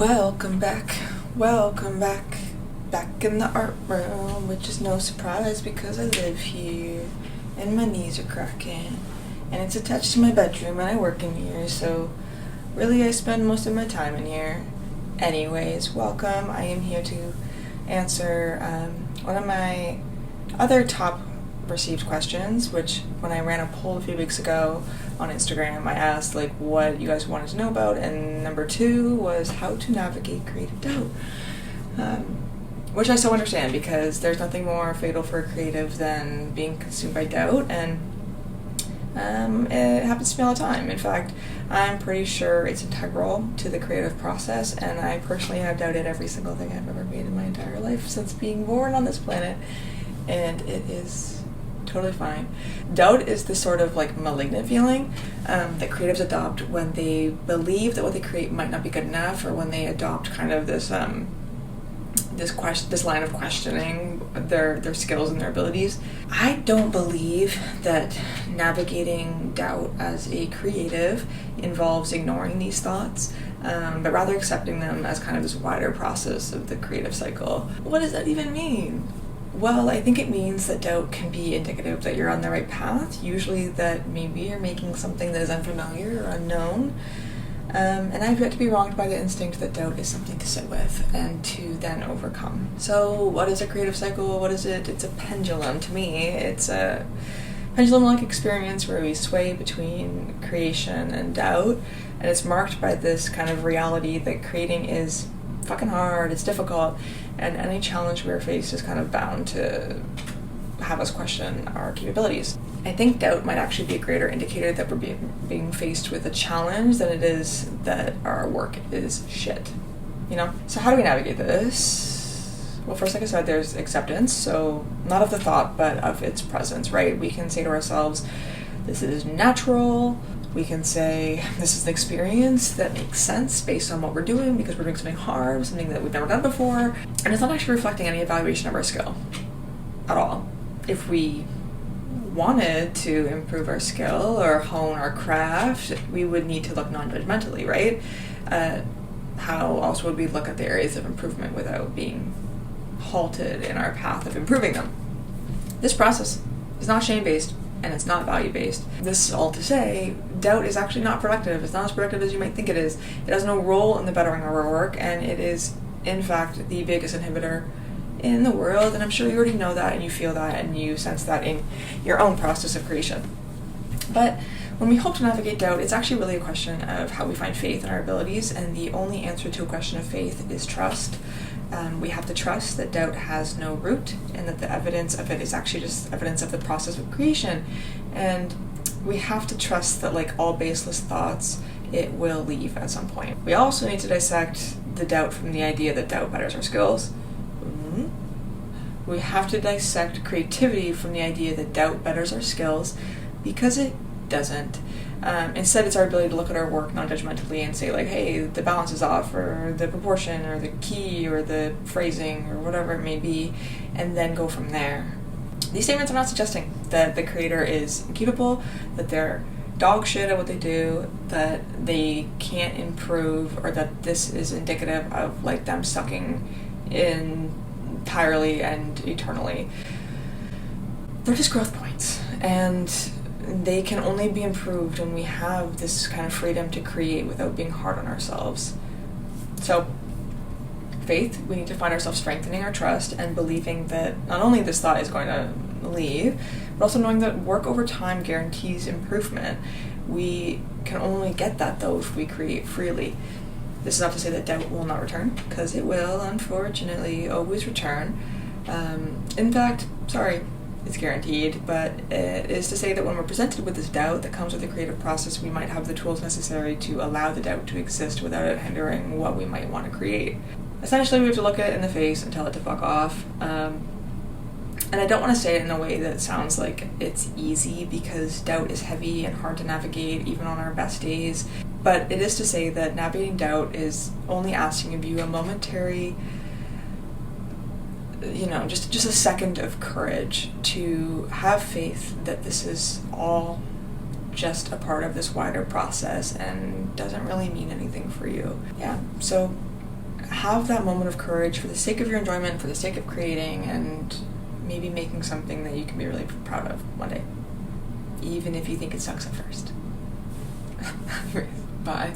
Welcome back, back in the art room, which is no surprise because I live here, and my knees are cracking, and it's attached to my bedroom, and I work in here, so really I spend most of my time in here. Anyways, welcome. I am here to answer one of my other top received questions, which when I ran a poll a few weeks ago on Instagram, I asked what you guys wanted to know about, and number 2 was how to navigate creative doubt, which I so understand because there's nothing more fatal for a creative than being consumed by doubt, and it happens to me all the time. In fact, I'm pretty sure it's integral to the creative process, and I personally have doubted every single thing I've ever made in my entire life since being born on this planet, and it is totally fine. Doubt is this sort of malignant feeling that creatives adopt when they believe that what they create might not be good enough, or when they adopt kind of this line of questioning their skills and their abilities. I don't believe that navigating doubt as a creative involves ignoring these thoughts, but rather accepting them as kind of this wider process of the creative cycle. What does that even mean? Well, I think it means that doubt can be indicative that you're on the right path, usually that maybe you're making something that is unfamiliar or unknown. And I've yet to be wronged by the instinct that doubt is something to sit with and to then overcome. So what is a creative cycle? What is it? It's a pendulum to me. It's a pendulum-like experience where we sway between creation and doubt, and it's marked by this kind of reality that creating is fucking hard, it's difficult, and any challenge we're faced is kind of bound to have us question our capabilities. I think doubt might actually be a greater indicator that we're being faced with a challenge than it is that our work is shit. So how do we navigate this? Well, first, like I said, there's acceptance, so not of the thought, but of its presence, right? We can say to ourselves, this is natural. We can say, this is an experience that makes sense based on what we're doing because we're doing something hard, something that we've never done before, and it's not actually reflecting any evaluation of our skill at all. If we wanted to improve our skill or hone our craft, we would need to look non-judgmentally, right? How else would we look at the areas of improvement without being halted in our path of improving them? This process is not shame-based, and it's not value-based. This is all to say, doubt is actually not productive. It's not as productive as you might think it is. It has no role in the bettering of our work, and it is, in fact, the biggest inhibitor in the world, and I'm sure you already know that, and you feel that, and you sense that in your own process of creation. But when we hope to navigate doubt, it's actually really a question of how we find faith in our abilities, and the only answer to a question of faith is trust. We have to trust that doubt has no root, and that the evidence of it is actually just evidence of the process of creation. And we have to trust that, like all baseless thoughts, it will leave at some point. We also need to dissect the doubt from the idea that doubt betters our skills. We have to dissect creativity from the idea that doubt betters our skills, because it doesn't. Instead, it's our ability to look at our work non-judgmentally and say, hey, the balance is off, or the proportion, or the key, or the phrasing, or whatever it may be, and then go from there. These statements are not suggesting that the creator is incapable, that they're dog shit at what they do, that they can't improve, or that this is indicative of them sucking in entirely and eternally. They're just growth points, and they can only be improved when we have this kind of freedom to create without being hard on ourselves. So, faith, we need to find ourselves strengthening our trust and believing that not only this thought is going to leave, but also knowing that work over time guarantees improvement. We can only get that, though, if we create freely. This is not to say that doubt will not return, because it will, unfortunately, always return. In fact, it's guaranteed, but it is to say that when we're presented with this doubt that comes with the creative process, we might have the tools necessary to allow the doubt to exist without it hindering what we might want to create. Essentially, we have to look it in the face and tell it to fuck off. And I don't want to say it in a way that sounds like it's easy, because doubt is heavy and hard to navigate even on our best days. But it is to say that navigating doubt is only asking of you a momentary, just a second of courage to have faith that this is all just a part of this wider process and doesn't really mean anything for you. Yeah, so have that moment of courage for the sake of your enjoyment, for the sake of creating, and maybe making something that you can be really proud of one day, even if you think it sucks at first. Bye.